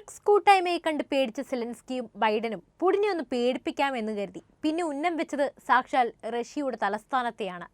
BRICS കൂട്ടായ്മയെ കണ്ട് പേടിച്ച സെലൻസ്കിയും ബൈഡനും പുടിനെ ഒന്ന് പേടിപ്പിക്കാമെന്ന് കരുതി പിന്നെ ഉന്നം വെച്ചത് സാക്ഷാൽ റഷ്യയുടെ തലസ്ഥാനത്തെയാണ്.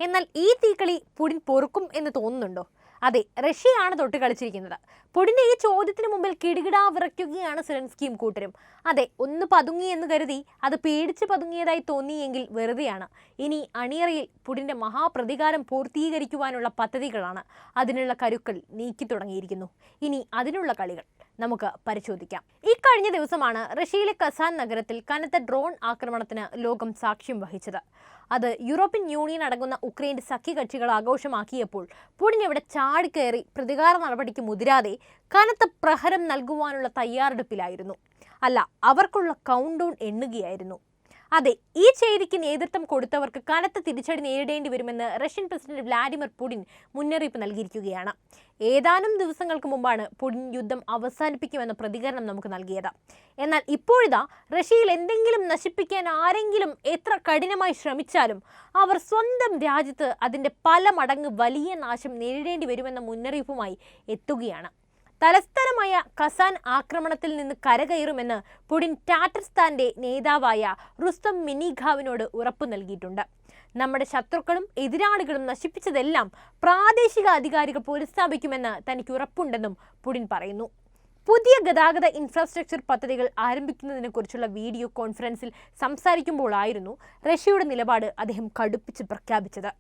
എന്നാൽ ഈ തീക്കളി പുടിൻ പൊറുക്കും എന്ന് തോന്നുന്നുണ്ടോ? അതെ, റഷ്യയാണ് തൊട്ട് കളിച്ചിരിക്കുന്നത്. പുടിന്റെ ഈ ചോദ്യത്തിന് മുമ്പിൽ കിടുകിടാ വിറയ്ക്കുകയാണ് സെലൻസ്കിയും കൂട്ടരും. അതെ, ഒന്ന് പതുങ്ങി എന്ന് കരുതി അത് പേടിച്ച് പതുങ്ങിയതായി തോന്നിയെങ്കിൽ വെറുതെയാണ്. ഇനി അണിയറയിൽ പുടിന്റെ മഹാപ്രതികാരം പൂർത്തീകരിക്കുവാനുള്ള പദ്ധതികളാണ്. അതിനുള്ള കരുക്കൾ നീക്കി തുടങ്ങിയിരിക്കുന്നു. ഇനി അതിനുള്ള കളികൾ നമുക്ക് പരിശോധിക്കാം. ഇക്കഴിഞ്ഞ ദിവസമാണ് റഷ്യയിലെ കസാൻ നഗരത്തിൽ കനത്ത ഡ്രോൺ ആക്രമണത്തിന് ലോകം സാക്ഷ്യം വഹിച്ചത്. അത് യൂറോപ്യൻ യൂണിയൻ അടങ്ങുന്ന ഉക്രൈൻ്റെ സഖ്യകക്ഷികൾ ആഘോഷമാക്കിയപ്പോൾ പുടിൻ ഇവിടെ ചാടിക്കയറി പ്രതികാര നടപടിക്ക് മുതിരാതെ കനത്ത പ്രഹരം നൽകുവാനുള്ള തയ്യാറെടുപ്പിലായിരുന്നു. അല്ല, അവർക്കുള്ള കൗണ്ട് ഡൗൺ എണ്ണുകയായിരുന്നു. അതെ, ഈ ചെയ്തിക്ക് നേതൃത്വം കൊടുത്തവർക്ക് കനത്ത തിരിച്ചടി നേരിടേണ്ടി വരുമെന്ന് റഷ്യൻ പ്രസിഡന്റ് വ്ളാഡിമിർ പുടിൻ മുന്നറിയിപ്പ് നൽകിയിരിക്കുകയാണ്. ഏതാനും ദിവസങ്ങൾക്ക് മുമ്പാണ് പുടിൻ യുദ്ധം അവസാനിപ്പിക്കുമെന്ന പ്രതികരണം നമുക്ക് നൽകിയത്. എന്നാൽ ഇപ്പോഴിതാ റഷ്യയിൽ എന്തെങ്കിലും നശിപ്പിക്കാൻ ആരെങ്കിലും എത്ര കഠിനമായി ശ്രമിച്ചാലും അവർ സ്വന്തം രാജ്യത്ത് അതിൻ്റെ പല മടങ്ങ് വലിയ നാശം നേരിടേണ്ടി വരുമെന്ന മുന്നറിയിപ്പുമായി എത്തുകയാണ്. തലസ്ഥാനമായ കസാൻ ആക്രമണത്തിൽ നിന്ന് കരകയറുമെന്ന് പുടിൻ ടാറ്റർസ്ഥാന്റെ നേതാവായ റുസ്തം മിനിഗാവിനോട് ഉറപ്പു നൽകിയിട്ടുണ്ട്. നമ്മുടെ ശത്രുക്കളും എതിരാളികളും നശിപ്പിച്ചതെല്ലാം പ്രാദേശിക അധികാരികൾ പുനഃസ്ഥാപിക്കുമെന്ന് തനിക്ക് ഉറപ്പുണ്ടെന്നും പുടിൻ പറയുന്നു. പുതിയ ഗതാഗത ഇൻഫ്രാസ്ട്രക്ചർ പദ്ധതികൾ ആരംഭിക്കുന്നതിനെക്കുറിച്ചുള്ള വീഡിയോ കോൺഫറൻസിൽ സംസാരിക്കുമ്പോഴായിരുന്നു റഷ്യയുടെ നിലപാട് അദ്ദേഹം കടുപ്പിച്ച് പ്രഖ്യാപിച്ചത്.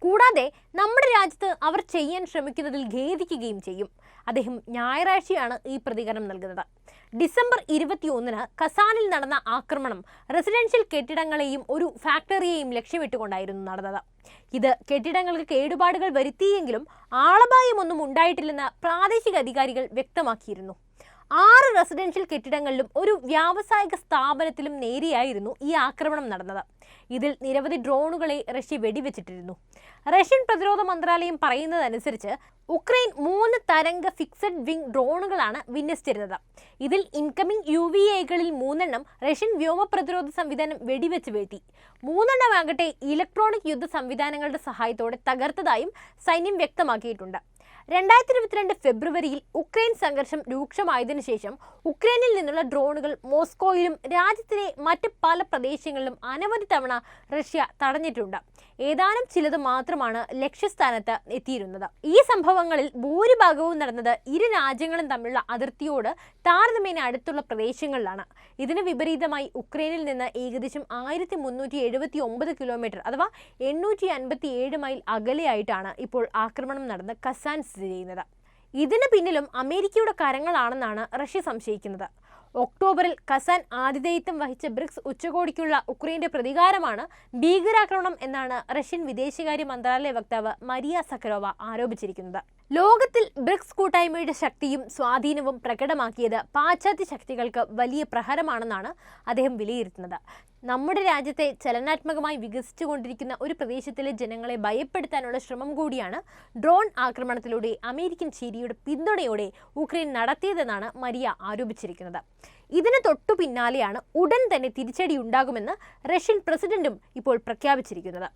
കൂടാതെ നമ്മുടെ രാജ്യത്ത് അവർ ചെയ്യാൻ ശ്രമിക്കുന്നതിൽ ഖേദിക്കുകയും ചെയ്യും. അദ്ദേഹം ഞായറാഴ്ചയാണ് ഈ പ്രതികരണം നൽകുന്നത്. ഡിസംബർ 21-ന് കസാനിൽ നടന്ന ആക്രമണം റെസിഡൻഷ്യൽ കെട്ടിടങ്ങളെയും ഒരു ഫാക്ടറിയെയും ലക്ഷ്യമിട്ടുകൊണ്ടായിരുന്നു നടന്നത്. ഇത് കെട്ടിടങ്ങൾക്ക് കേടുപാടുകൾ വരുത്തിയെങ്കിലും ആളപായമൊന്നും ഉണ്ടായിട്ടില്ലെന്ന് പ്രാദേശിക അധികാരികൾ വ്യക്തമാക്കിയിരുന്നു. 6 റെസിഡൻഷ്യൽ കെട്ടിടങ്ങളിലും ഒരു വ്യാവസായിക സ്ഥാപനത്തിലും നേരെയായിരുന്നു ഈ ആക്രമണം നടന്നത്. ഇതിൽ നിരവധി ഡ്രോണുകളെ റഷ്യ വെടിവെച്ചിട്ടിരുന്നു. റഷ്യൻ പ്രതിരോധ മന്ത്രാലയം പറയുന്നതനുസരിച്ച് ഉക്രൈൻ 3 തരംഗ ഫിക്സഡ് വിംഗ് ഡ്രോണുകളാണ് വിന്യസിച്ചിരുന്നത്. ഇതിൽ ഇൻകമിംഗ് UVAകളിൽ 3 റഷ്യൻ വ്യോമ പ്രതിരോധ സംവിധാനം വെടിവെച്ച് വീഴ്ത്തി. 3 ഇലക്ട്രോണിക് യുദ്ധ സംവിധാനങ്ങളുടെ സഹായത്തോടെ തകർത്തതായും സൈന്യം വ്യക്തമാക്കിയിട്ടുണ്ട്. 2022 ഫെബ്രുവരിയിൽ ഉക്രൈൻ സംഘർഷം രൂക്ഷമായതിനു ശേഷം ഉക്രൈനിൽ നിന്നുള്ള ഡ്രോണുകൾ മോസ്കോയിലും രാജ്യത്തിലെ മറ്റ് പല പ്രദേശങ്ങളിലും അനവധി തവണ റഷ്യ തടഞ്ഞിട്ടുണ്ട്. ഏതാനും ചിലത് മാത്രമാണ് ലക്ഷ്യസ്ഥാനത്ത് എത്തിയിരുന്നത്. ഈ സംഭവങ്ങളിൽ ഭൂരിഭാഗവും നടന്നത് ഇരു രാജ്യങ്ങളും തമ്മിലുള്ള അതിർത്തിയോട് താരതമ്യേന അടുത്തുള്ള പ്രദേശങ്ങളിലാണ്. ഇതിന് വിപരീതമായി ഉക്രൈനിൽ നിന്ന് ഏകദേശം 1379 കിലോമീറ്റർ അഥവാ 857 മൈൽ അകലെയായിട്ടാണ് ഇപ്പോൾ ആക്രമണം നടന്ന കസാൻ സ്ഥിതി ചെയ്യുന്നത്. ഇതിന് പിന്നിലും അമേരിക്കയുടെ കരങ്ങളാണെന്നാണ് റഷ്യ സംശയിക്കുന്നത്. ഒക്ടോബറിൽ കസാൻ ആതിഥേയത്വം വഹിച്ച ബ്രിക്സ് ഉച്ചകോടിക്കുള്ള ഉക്രൈന്റെ പ്രതികാരമാണ് ഭീകരാക്രമണം എന്നാണ് റഷ്യൻ വിദേശകാര്യ മന്ത്രാലയ വക്താവ് മരിയ സഖരോവ ആരോപിച്ചിരിക്കുന്നത്. ലോകത്തിൽ ബ്രിക്സ് കൂട്ടായ്മയുടെ ശക്തിയും സ്വാധീനവും പ്രകടമാക്കിയത് പാശ്ചാത്യ ശക്തികൾക്ക് വലിയ പ്രഹരമാണെന്നാണ് അദ്ദേഹം വിലയിരുത്തുന്നത്. നമ്മുടെ രാജ്യത്തെ ചലനാത്മകമായി വികസിച്ചുകൊണ്ടിരിക്കുന്ന ഒരു പ്രദേശത്തിലെ ജനങ്ങളെ ഭയപ്പെടുത്താനുള്ള ശ്രമം കൂടിയാണ് ഡ്രോൺ ആക്രമണത്തിലൂടെ അമേരിക്കൻ ശരിയുടെ പിന്തുണയോടെ ഉക്രൈൻ നടത്തിയതെന്നാണ് മരിയ ആരോപിച്ചിരിക്കുന്നത്. ഇതിന് തൊട്ടു പിന്നാലെയാണ് ഉടൻ തന്നെ തിരിച്ചടി ഉണ്ടാകുമെന്ന് റഷ്യൻ പ്രസിഡന്റും ഇപ്പോൾ പ്രഖ്യാപിച്ചിരിക്കുന്നത്.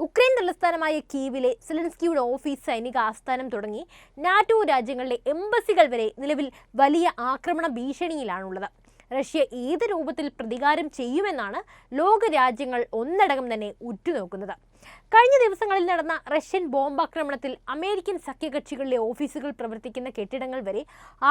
ഉക്രൈൻ തലസ്ഥാനമായ കീവിലെ സെലൻസ്കിയുടെ ഓഫീസ്, സൈനിക ആസ്ഥാനം തുടങ്ങി നാറ്റോ രാജ്യങ്ങളിലെ എംബസികൾ വരെ നിലവിൽ വലിയ ആക്രമണ ഭീഷണിയിലാണുള്ളത്. റഷ്യ ഏത് രൂപത്തിൽ പ്രതികാരം ചെയ്യുമെന്നാണ് ലോക രാജ്യങ്ങൾ ഒന്നടങ്കം തന്നെ ഉറ്റുനോക്കുന്നത്. കഴിഞ്ഞ ദിവസങ്ങളിൽ നടന്ന റഷ്യൻ ബോംബാക്രമണത്തിൽ അമേരിക്കൻ സഖ്യകക്ഷികളിലെ ഓഫീസുകൾ പ്രവർത്തിക്കുന്ന കെട്ടിടങ്ങൾ വരെ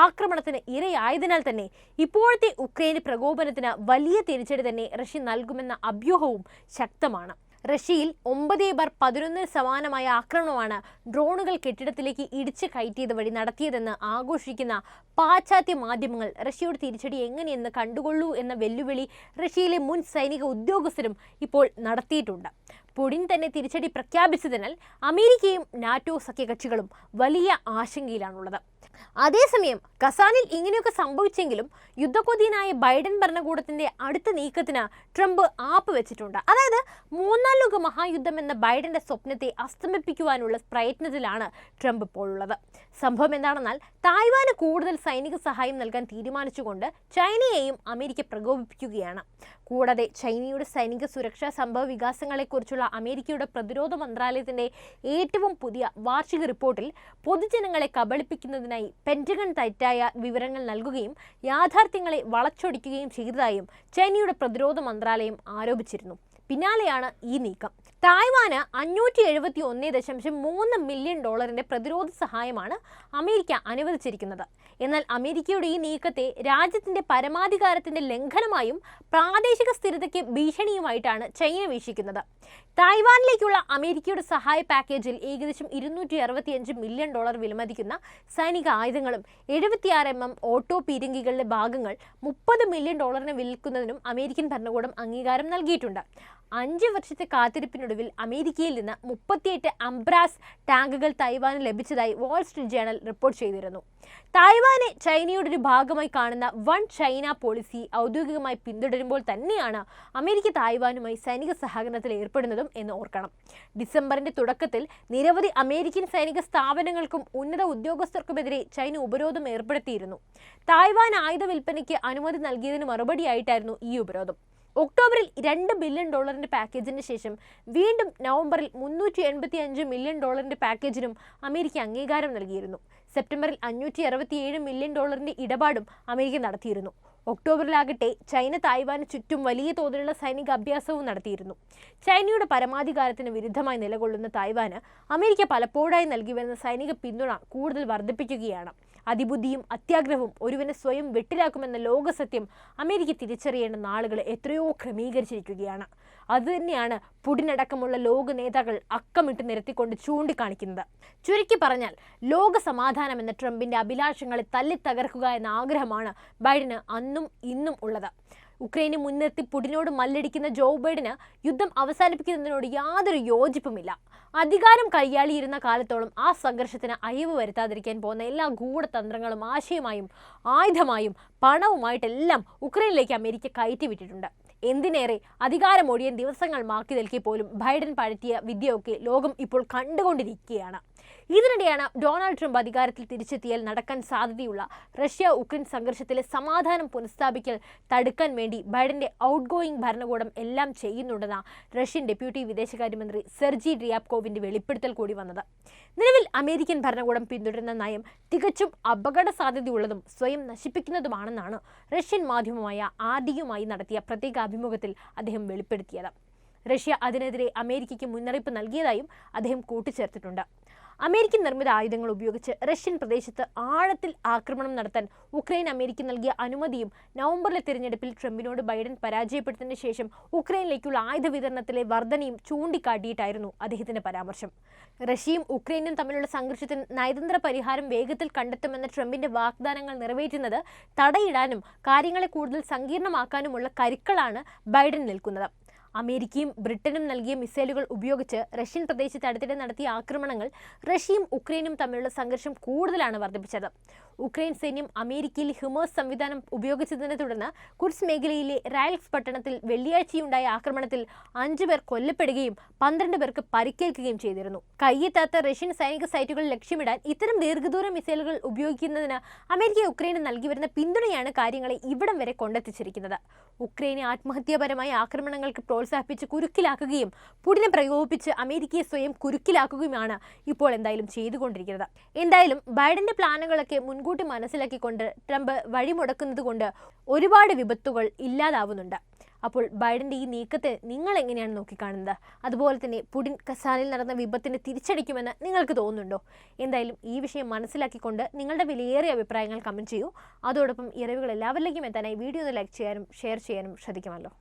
ആക്രമണത്തിന് ഇരയായതിനാൽ തന്നെ ഇപ്പോഴത്തെ ഉക്രൈന് പ്രകോപനത്തിന് വലിയ തിരിച്ചടി തന്നെ റഷ്യ നൽകുമെന്ന അഭ്യൂഹവും ശക്തമാണ്. റഷ്യയിൽ 9/11 സമാനമായ ആക്രമണമാണ് ഡ്രോണുകൾ കെട്ടിടത്തിലേക്ക് ഇടിച്ചു കയറ്റിയത് വഴി നടത്തിയതെന്ന് ആഘോഷിക്കുന്ന പാശ്ചാത്യ മാധ്യമങ്ങൾ റഷ്യയുടെ തിരിച്ചടി എങ്ങനെയെന്ന് കണ്ടുകൊള്ളൂ എന്ന വെല്ലുവിളി റഷ്യയിലെ മുൻ സൈനിക ഉദ്യോഗസ്ഥരും ഇപ്പോൾ നടത്തിയിട്ടുണ്ട്. പുടിൻ തന്നെ തിരിച്ചടി പ്രഖ്യാപിച്ചതിനാൽ അമേരിക്കയും നാറ്റോ സഖ്യകക്ഷികളും വലിയ ആശങ്കയിലാണുള്ളത്. അതേസമയം കസാനിൽ ഇങ്ങനെയൊക്കെ സംഭവിച്ചെങ്കിലും യുദ്ധക്കൊതിയനായ ബൈഡൻ ഭരണകൂടത്തിന്റെ അടുത്ത നീക്കത്തിന് ട്രംപ് ആപ്പ് വെച്ചിട്ടുണ്ട്. അതായത് 3-ാം ലോക മഹായുദ്ധം എന്ന ബൈഡന്റെ സ്വപ്നത്തെ അസ്തമിപ്പിക്കുവാനുള്ള പ്രയത്നത്തിലാണ് ട്രംപ് ഇപ്പോഴുള്ളത്. സംഭവം എന്താണെന്നാൽ തായ്വാന് കൂടുതൽ സൈനിക സഹായം നൽകാൻ തീരുമാനിച്ചുകൊണ്ട് ചൈനയെയും അമേരിക്ക പ്രകോപിപ്പിക്കുകയാണ്. കൂടാതെ ചൈനയുടെ സൈനിക സുരക്ഷാ സംഭവ വികാസങ്ങളെക്കുറിച്ചുള്ള അമേരിക്കയുടെ പ്രതിരോധ മന്ത്രാലയത്തിന്റെ ഏറ്റവും പുതിയ വാർഷിക റിപ്പോർട്ടിൽ പൊതുജനങ്ങളെ കബളിപ്പിക്കുന്നതിനായി പെന്റഗൺ തെറ്റായ വിവരങ്ങൾ നൽകുകയും യാഥാർത്ഥ്യങ്ങളെ വളച്ചൊടിക്കുകയും ചെയ്തതായും ചൈനയുടെ പ്രതിരോധ മന്ത്രാലയം ആരോപിച്ചിരുന്നു. പിന്നാലെയാണ് ഈ നീക്കം. തായ്വാന് $571.3 മില്യൺ പ്രതിരോധ സഹായമാണ് അമേരിക്ക അനുവദിച്ചിരിക്കുന്നത്. എന്നാൽ അമേരിക്കയുടെ ഈ നീക്കത്തെ രാജ്യത്തിന്റെ പരമാധികാരത്തിന്റെ ലംഘനമായും പ്രാദേശിക സ്ഥിരതയ്ക്ക് ഭീഷണിയുമായിട്ടാണ് ചൈന വീക്ഷിക്കുന്നത്. തായ്വാനിലേക്കുള്ള അമേരിക്കയുടെ സഹായ പാക്കേജിൽ ഏകദേശം $265 മില്യൺ വിലമതിക്കുന്ന സൈനിക ആയുധങ്ങളും 76 mm ഓട്ടോ പീരങ്കികളുടെ ഭാഗങ്ങൾ $30 മില്യൺ വിൽക്കുന്നതിനും അമേരിക്കൻ ഭരണകൂടം അംഗീകാരം നൽകിയിട്ടുണ്ട്. 5 വർഷത്തെ കാത്തിരിപ്പിനൊടുവിൽ അമേരിക്കയിൽ നിന്ന് 38 അംബ്രാസ് ടാങ്കുകൾ തായ്വാന് ലഭിച്ചതായി വാൾ സ്ട്രീറ്റ് ജേണൽ റിപ്പോർട്ട് ചെയ്തിരുന്നു. തായ്വാനെ ചൈനയുടെ ഒരു ഭാഗമായി കാണുന്ന വൺ ചൈന പോളിസി ഔദ്യോഗികമായി പിന്തുടരുമ്പോൾ തന്നെയാണ് അമേരിക്ക തായ്വാനുമായി സൈനിക സഹകരണത്തിൽ ഏർപ്പെടുന്നതും എന്ന് ഓർക്കണം. ഡിസംബറിന്റെ തുടക്കത്തിൽ നിരവധി അമേരിക്കൻ സൈനിക സ്ഥാപനങ്ങൾക്കും ഉന്നത ഉദ്യോഗസ്ഥർക്കുമെതിരെ ചൈന ഉപരോധം ഏർപ്പെടുത്തിയിരുന്നു. തായ്വാൻ ആയുധ വിൽപ്പനയ്ക്ക് അനുമതി നൽകിയതിന് മറുപടിയായിട്ടായിരുന്നു ഈ ഉപരോധം. ഒക്ടോബറിൽ $2 ബില്യൺ പാക്കേജിന് ശേഷം വീണ്ടും നവംബറിൽ $385 മില്യൺ പാക്കേജിനും അമേരിക്ക അംഗീകാരം നൽകിയിരുന്നു. സെപ്റ്റംബറിൽ $567 മില്യൺ ഇടപാടും അമേരിക്ക നടത്തിയിരുന്നു. ഒക്ടോബറിലാകട്ടെ ചൈന തായ്വാന് ചുറ്റും വലിയ തോതിലുള്ള സൈനിക അഭ്യാസവും നടത്തിയിരുന്നു. ചൈനയുടെ പരമാധികാരത്തിന് വിരുദ്ധമായി നിലകൊള്ളുന്ന തായ്വാന് അമേരിക്ക പലപ്പോഴായി നൽകി വരുന്ന സൈനിക പിന്തുണ കൂടുതൽ വർദ്ധിപ്പിക്കുകയാണ്. അതിബുദ്ധിയും അത്യാഗ്രഹവും ഒരുവനെ സ്വയം വെട്ടിലാക്കുമെന്ന ലോകസത്യം അമേരിക്ക തിരിച്ചറിയേണ്ട നാളുകൾ എത്രയോ ക്രമീകരിച്ചിരിക്കുകയാണ്. അതുതന്നെയാണ് പുടിനടക്കമുള്ള ലോക നേതാക്കൾ അക്കമിട്ട് നിരത്തിക്കൊണ്ട് ചൂണ്ടിക്കാണിക്കുന്നത്. ചുരുക്കി പറഞ്ഞാൽ ലോക സമാധാനം എന്ന ട്രംപിന്റെ അഭിലാഷങ്ങളെ തല്ലിത്തകർക്കുക എന്ന ആഗ്രഹമാണ് ബൈഡന് അന്നും ഇന്നും ഉള്ളത്. ഉക്രൈനെ മുൻനിർത്തി പുടിനോട് മല്ലടിക്കുന്ന ജോ ബൈഡന് യുദ്ധം അവസാനിപ്പിക്കുന്നതിനോട് യാതൊരു യോജിപ്പുമില്ല. അധികാരം കൈയാളിയിരുന്ന കാലത്തോളം ആ സംഘർഷത്തിന് അയവ് വരുത്താതിരിക്കാൻ പോകുന്ന എല്ലാ ഗൂഢതന്ത്രങ്ങളും ആശയമായും ആയുധമായും പണവുമായിട്ടെല്ലാം ഉക്രൈനിലേക്ക് അമേരിക്ക കയറ്റിവിട്ടിട്ടുണ്ട്. എന്തിനേറെ അധികാരമൊഴിയാൻ ദിവസങ്ങൾ ബാക്കി നിൽക്കെ പോലും ബൈഡൻ പഴറ്റിയ വിദ്യയൊക്കെ ലോകം ഇപ്പോൾ കണ്ടുകൊണ്ടിരിക്കുകയാണ്. ഇതിനിടെയാണ് ഡൊണാൾഡ് ട്രംപ് അധികാരത്തിൽ തിരിച്ചെത്തിയാൽ നടക്കാൻ സാധ്യതയുള്ള റഷ്യ ഉക്രൈൻ സംഘർഷത്തിലെ സമാധാനം പുനഃസ്ഥാപിക്കൽ തടുക്കാൻ വേണ്ടി ബൈഡന്റെ ഔട്ട് ഗോയിങ് ഭരണകൂടം എല്ലാം ചെയ്യുന്നുണ്ടെന്ന റഷ്യൻ ഡെപ്യൂട്ടി വിദേശകാര്യമന്ത്രി സെർജി റിയാബ്കോവിന്റെ വെളിപ്പെടുത്തൽ കൂടി വന്നത്. നിലവിൽ അമേരിക്കൻ ഭരണകൂടം പിന്തുടരുന്ന നയം തികച്ചും അപകട സാധ്യതയുള്ളതും സ്വയം നശിപ്പിക്കുന്നതുമാണെന്നാണ് റഷ്യൻ മാധ്യമമായ ആർഡിയുമായി നടത്തിയ പ്രത്യേക അഭിമുഖത്തിൽ അദ്ദേഹം വെളിപ്പെടുത്തിയത്. റഷ്യ അതിനെതിരെ അമേരിക്കയ്ക്ക് മുന്നറിയിപ്പ് നൽകിയതായും അദ്ദേഹം കൂട്ടിച്ചേർത്തിട്ടുണ്ട്. അമേരിക്കൻ നിർമ്മിത ആയുധങ്ങൾ ഉപയോഗിച്ച് റഷ്യൻ പ്രദേശത്ത് ആഴത്തിൽ ആക്രമണം നടത്താൻ ഉക്രൈൻ അമേരിക്ക നൽകിയ അനുമതിയും നവംബറിലെ തിരഞ്ഞെടുപ്പിൽ ട്രംപിനോട് ബൈഡൻ പരാജയപ്പെടുന്നതിന് ശേഷം ഉക്രൈനിലേക്കുള്ള ആയുധ വിതരണത്തിലെ വർധനയും ചൂണ്ടിക്കാട്ടിയിട്ടായിരുന്നു അദ്ദേഹത്തിന്റെ പരാമർശം. റഷ്യയും ഉക്രൈനും തമ്മിലുള്ള സംഘർഷത്തിന് നയതന്ത്ര പരിഹാരം വേഗത്തിൽ കണ്ടെത്തുമെന്ന ട്രംപിന്റെ വാഗ്ദാനങ്ങൾ നിറവേറ്റുന്നത് തടയിടാനും കാര്യങ്ങളെ കൂടുതൽ സങ്കീർണമാക്കാനുമുള്ള കരുക്കളാണ് ബൈഡൻ നിൽക്കുന്നത്. അമേരിക്കയും ബ്രിട്ടനും നൽകിയ മിസൈലുകൾ ഉപയോഗിച്ച് റഷ്യൻ പ്രദേശത്ത് അടുത്തിടെ നടത്തിയ ആക്രമണങ്ങൾ റഷ്യയും ഉക്രൈനും തമ്മിലുള്ള സംഘർഷം കൂടുതലാണ് വർദ്ധിപ്പിച്ചത്. ഉക്രൈൻ സൈന്യം അമേരിക്കയിൽ ഹിമേഴ്സ് സംവിധാനം ഉപയോഗിച്ചതിനെ തുടർന്ന് കുർസ് മേഖലയിലെ റാൽക്സ് പട്ടണത്തിൽ വെള്ളിയാഴ്ചയുണ്ടായ ആക്രമണത്തിൽ 5 പേർ കൊല്ലപ്പെടുകയും 12 പേർക്ക് പരിക്കേൽക്കുകയും ചെയ്തിരുന്നു. കയ്യെത്താത്ത റഷ്യൻ സൈനിക സൈറ്റുകൾ ലക്ഷ്യമിടാൻ ഇത്തരം ദീർഘദൂര മിസൈലുകൾ ഉപയോഗിക്കുന്നതിന് അമേരിക്ക ഉക്രൈന് നൽകി വരുന്ന പിന്തുണയാണ് കാര്യങ്ങളെ ഇവിടം വരെ കൊണ്ടെത്തിച്ചിരിക്കുന്നത്. ഉക്രൈനെ ആത്മഹത്യാപരമായ ആക്രമണങ്ങൾക്ക് പ്രോത്സാഹിപ്പിച്ച് കുരുക്കിലാക്കുകയും പുടിനെ പ്രകോപിപ്പിച്ച് അമേരിക്കയെ സ്വയം കുരുക്കിലാക്കുകയുമാണ് ഇപ്പോൾ എന്തായാലും ചെയ്തുകൊണ്ടിരിക്കുന്നത്. എന്തായാലും ബൈഡന്റെ പ്ലാനുകളൊക്കെ മുൻകൂട്ടി മനസ്സിലാക്കിക്കൊണ്ട് ട്രംപ് വഴിമുടക്കുന്നത് കൊണ്ട് ഒരുപാട് വിപത്തുകൾ ഇല്ലാതാവുന്നുണ്ട്. അപ്പോൾ ബൈഡന്റെ ഈ നീക്കത്തെ നിങ്ങൾ എങ്ങനെയാണ് നോക്കിക്കാണുന്നത്? അതുപോലെ തന്നെ പുടിൻ കസാനിൽ നടന്ന വിപത്തിന് തിരിച്ചടിക്കുമെന്ന് നിങ്ങൾക്ക് തോന്നുന്നുണ്ടോ? എന്തായാലും ഈ വിഷയം മനസ്സിലാക്കിക്കൊണ്ട് നിങ്ങളുടെ വിലയേറിയ അഭിപ്രായങ്ങൾ കമൻറ്റ് ചെയ്യൂ. അതോടൊപ്പം ഈ അറിവുകൾ എല്ലാവരിലേക്കും എത്താനായി വീഡിയോ ഒന്ന് ലൈക്ക് ചെയ്യാനും ഷെയർ ചെയ്യാനും ശ്രദ്ധിക്കുമല്ലോ.